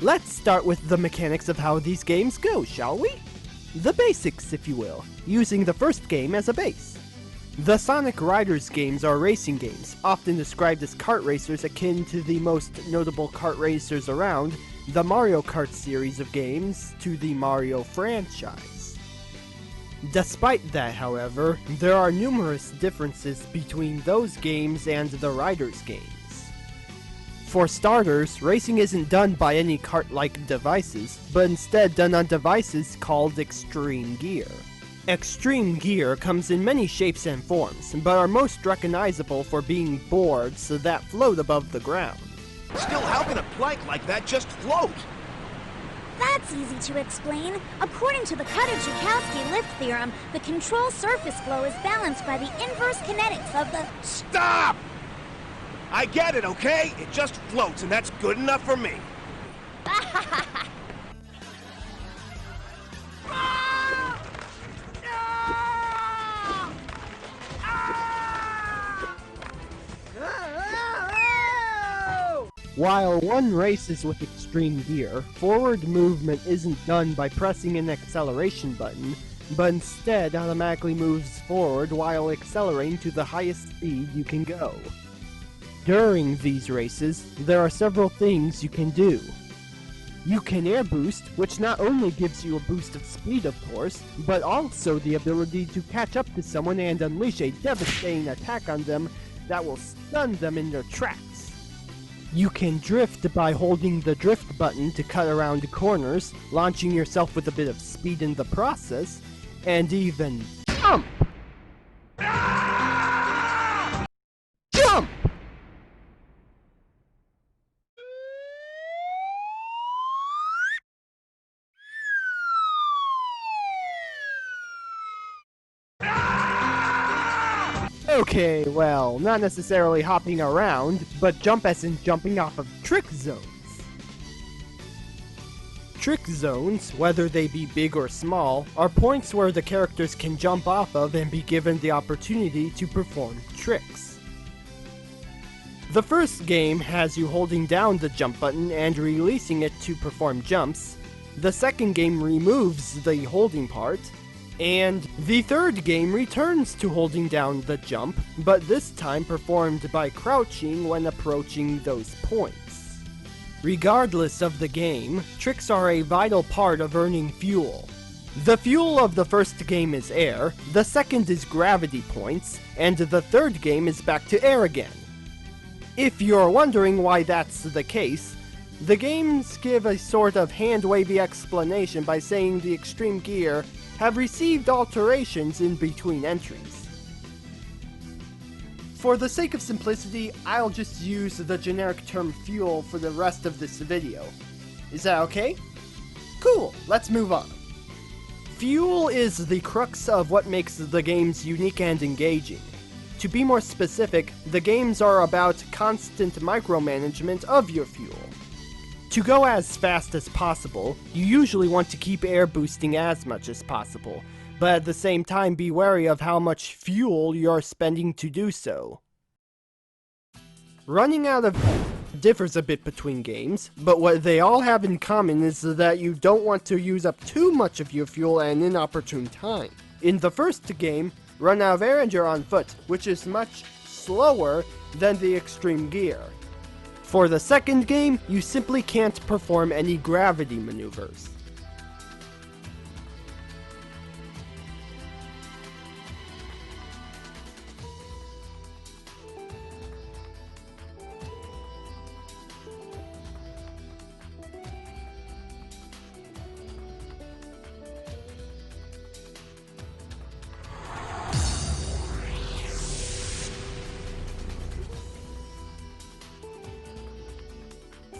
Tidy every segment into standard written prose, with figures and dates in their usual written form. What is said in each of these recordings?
Let's start with the mechanics of how these games go, shall we? The basics, if you will, using the first game as a base. The Sonic Riders games are racing games, often described as kart racers akin to the most notable kart racers around, the Mario Kart series of games to the Mario franchise. Despite that, however, there are numerous differences between those games and the Riders games. For starters, racing isn't done by any kart-like devices, but instead done on devices called Extreme Gear. Extreme Gear comes in many shapes and forms, but are most recognizable for being boards that float above the ground. Still, how can a plank like that just float? That's easy to explain. According to the Kutta-Joukowski lift theorem, the control surface flow is balanced by the inverse kinetics of the... Stop! I get it, okay? It just floats, and that's good enough for me. While one races with Extreme Gear, forward movement isn't done by pressing an acceleration button, but instead automatically moves forward while accelerating to the highest speed you can go. During these races, there are several things you can do. You can air boost, which not only gives you a boost of speed of course, but also the ability to catch up to someone and unleash a devastating attack on them that will stun them in their tracks. You can drift by holding the drift button to cut around corners, launching yourself with a bit of speed in the process, and even jump! Jump! Okay, well, not necessarily hopping around, but jump as in jumping off of trick zones. Trick zones, whether they be big or small, are points where the characters can jump off of and be given the opportunity to perform tricks. The first game has you holding down the jump button and releasing it to perform jumps. The second game removes the holding part. And the third game returns to holding down the jump, but this time performed by crouching when approaching those points. Regardless of the game, tricks are a vital part of earning fuel. The fuel of the first game is air, the second is gravity points, and the third game is back to air again. If you're wondering why that's the case, the games give a sort of hand-wavy explanation by saying the Extreme Gear have received alterations in between entries. For the sake of simplicity, I'll just use the generic term fuel for the rest of this video. Is that okay? Cool, let's move on. Fuel is the crux of what makes the games unique and engaging. To be more specific, the games are about constant micromanagement of your fuel. To go as fast as possible, you usually want to keep air boosting as much as possible, but at the same time be wary of how much fuel you're spending to do so. Running out of differs a bit between games, but what they all have in common is that you don't want to use up too much of your fuel at an inopportune time. In the first game, run out of air and you're on foot, which is much slower than the Extreme Gear. For the second game, you simply can't perform any gravity maneuvers.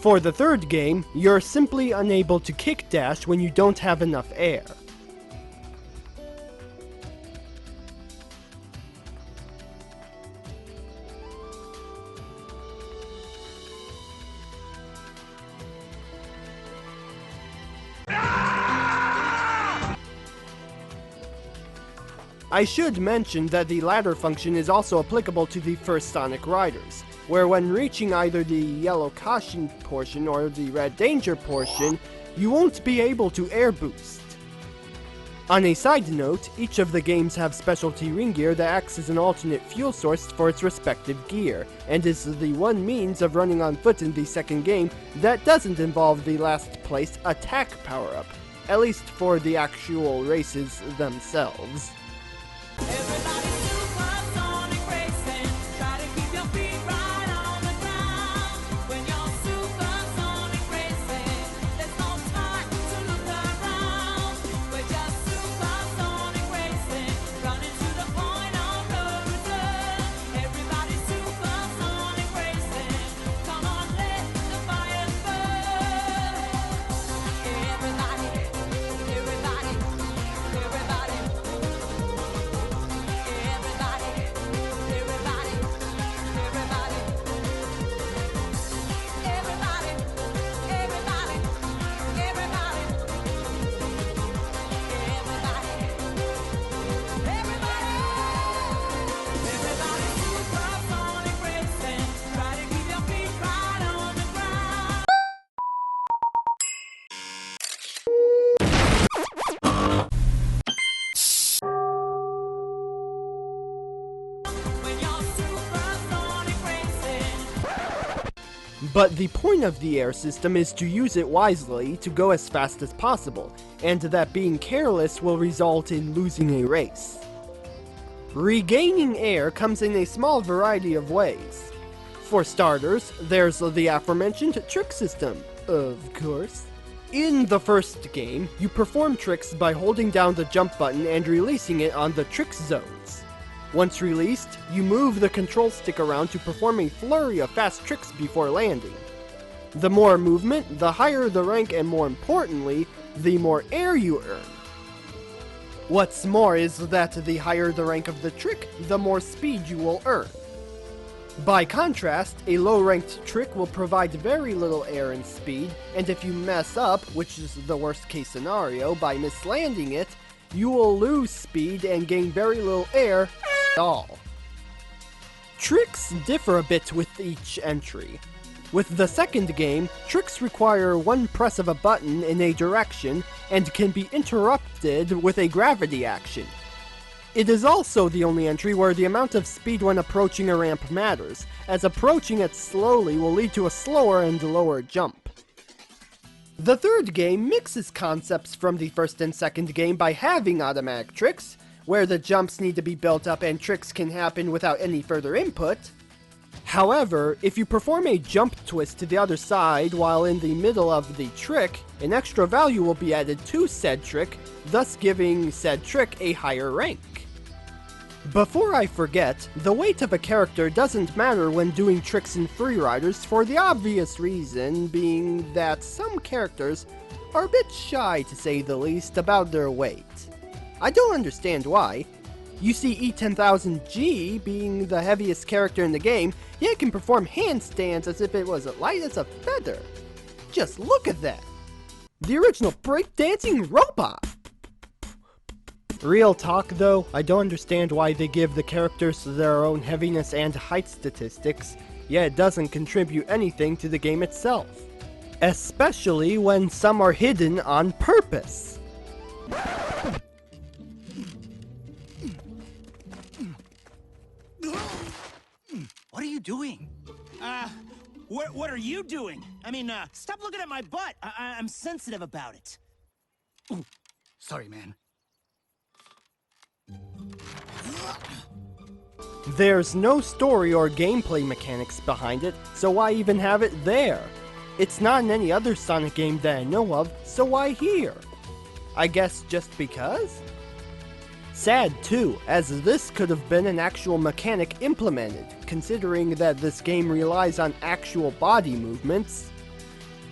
For the third game, you're simply unable to kick dash when you don't have enough air. I should mention that the ladder function is also applicable to the first Sonic Riders, where when reaching either the Yellow Caution portion or the Red Danger portion, you won't be able to air boost. On a side note, each of the games have specialty ring gear that acts as an alternate fuel source for its respective gear, and is the one means of running on foot in the second game that doesn't involve the last place attack power-up, at least for the actual races themselves. Everybody supersonic racing, try to keep your feet right on the ground. When you're supersonic racing, there's no time to look around. We're just supersonic racing, running to the point of no return. Everybody supersonic racing, come on, let the fire burn. Everybody, everybody, everybody. But the point of the air system is to use it wisely to go as fast as possible, and that being careless will result in losing a race. Regaining air comes in a small variety of ways. For starters, there's the aforementioned trick system, of course. In the first game, you perform tricks by holding down the jump button and releasing it on the trick zones. Once released, you move the control stick around to perform a flurry of fast tricks before landing. The more movement, the higher the rank, and more importantly, the more air you earn. What's more is that the higher the rank of the trick, the more speed you will earn. By contrast, a low-ranked trick will provide very little air and speed, and if you mess up, which is the worst case scenario, by mislanding it, you will lose speed and gain very little air at all. Tricks differ a bit with each entry. With the second game, tricks require one press of a button in a direction and can be interrupted with a gravity action. It is also the only entry where the amount of speed when approaching a ramp matters, as approaching it slowly will lead to a slower and lower jump. The third game mixes concepts from the first and second game by having automatic tricks, where the jumps need to be built up and tricks can happen without any further input. However, if you perform a jump twist to the other side while in the middle of the trick, an extra value will be added to said trick, thus giving said trick a higher rank. Before I forget, the weight of a character doesn't matter when doing tricks in Free Riders for the obvious reason being that some characters are a bit shy, to say the least, about their weight. I don't understand why. You see E10000G being the heaviest character in the game, yet can perform handstands as if it was as light as a feather. Just look at that! The original breakdancing robot! Real talk though, I don't understand why they give the characters their own heaviness and height statistics, yet it doesn't contribute anything to the game itself. Especially when some are hidden on purpose. What are you doing? What are you doing? I mean, stop looking at my butt. I'm sensitive about it. Ooh, sorry, man. There's no story or gameplay mechanics behind it, so why even have it there? It's not in any other Sonic game that I know of, so why here? I guess just because? Sad too, as this could have been an actual mechanic implemented, considering that this game relies on actual body movements.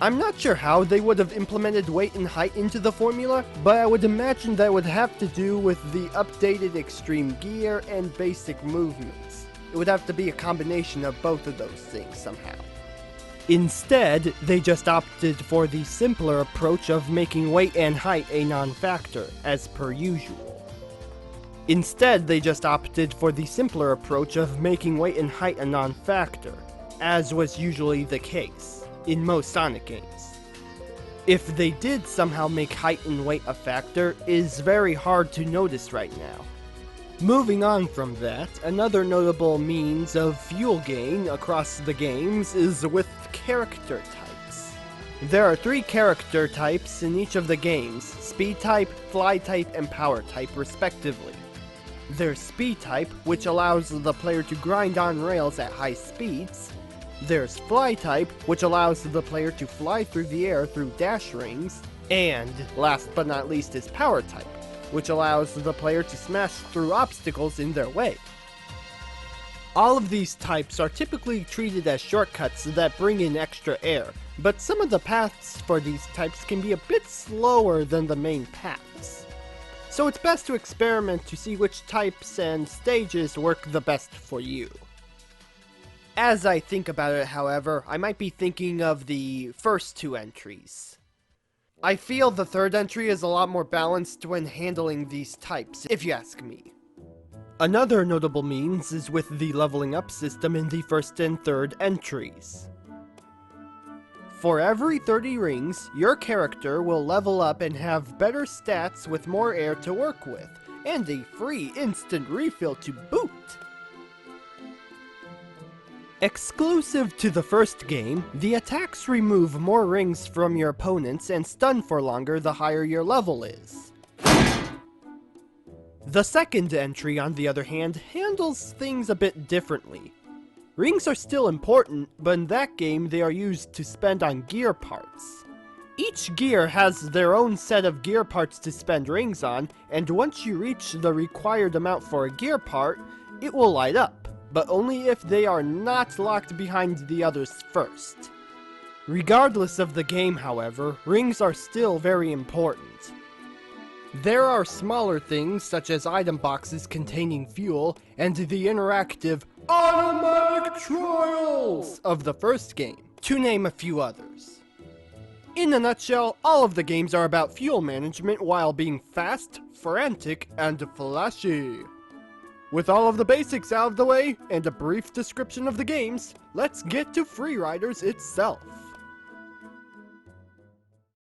I'm not sure how they would have implemented weight and height into the formula, but I would imagine that would have to do with the updated extreme gear and basic movements. It would have to be a combination of both of those things somehow. Instead, they just opted for the simpler approach of making weight and height a non-factor, as per usual. Instead, they just opted for the simpler approach of making weight and height a non-factor, as was usually the case in most Sonic games. If they did somehow make height and weight a factor is very hard to notice right now. Moving on from that, another notable means of fuel gain across the games is with character types. There are 3 character types in each of the games: Speed type, Fly type, and Power type respectively. There's Speed type, which allows the player to grind on rails at high speeds. There's Fly type, which allows the player to fly through the air through dash rings. And, last but not least, is Power type, which allows the player to smash through obstacles in their way. All of these types are typically treated as shortcuts that bring in extra air, but some of the paths for these types can be a bit slower than the main paths. So it's best to experiment to see which types and stages work the best for you. As I think about it, however, I might be thinking of the first 2 entries. I feel the third entry is a lot more balanced when handling these types, if you ask me. Another notable means is with the leveling up system in the first and third entries. For every 30 rings, your character will level up and have better stats with more air to work with, and a free instant refill to boot! Exclusive to the first game, the attacks remove more rings from your opponents and stun for longer the higher your level is. The second entry, on the other hand, handles things a bit differently. Rings are still important, but in that game they are used to spend on gear parts. Each gear has their own set of gear parts to spend rings on, and once you reach the required amount for a gear part, it will light up, but only if they are not locked behind the others first. Regardless of the game, however, rings are still very important. There are smaller things such as item boxes containing fuel and the interactive automatic trials of the first game, to name a few others. In a nutshell, all of the games are about fuel management while being fast, frantic, and flashy. With all of the basics out of the way, and a brief description of the games, let's get to Freeriders itself.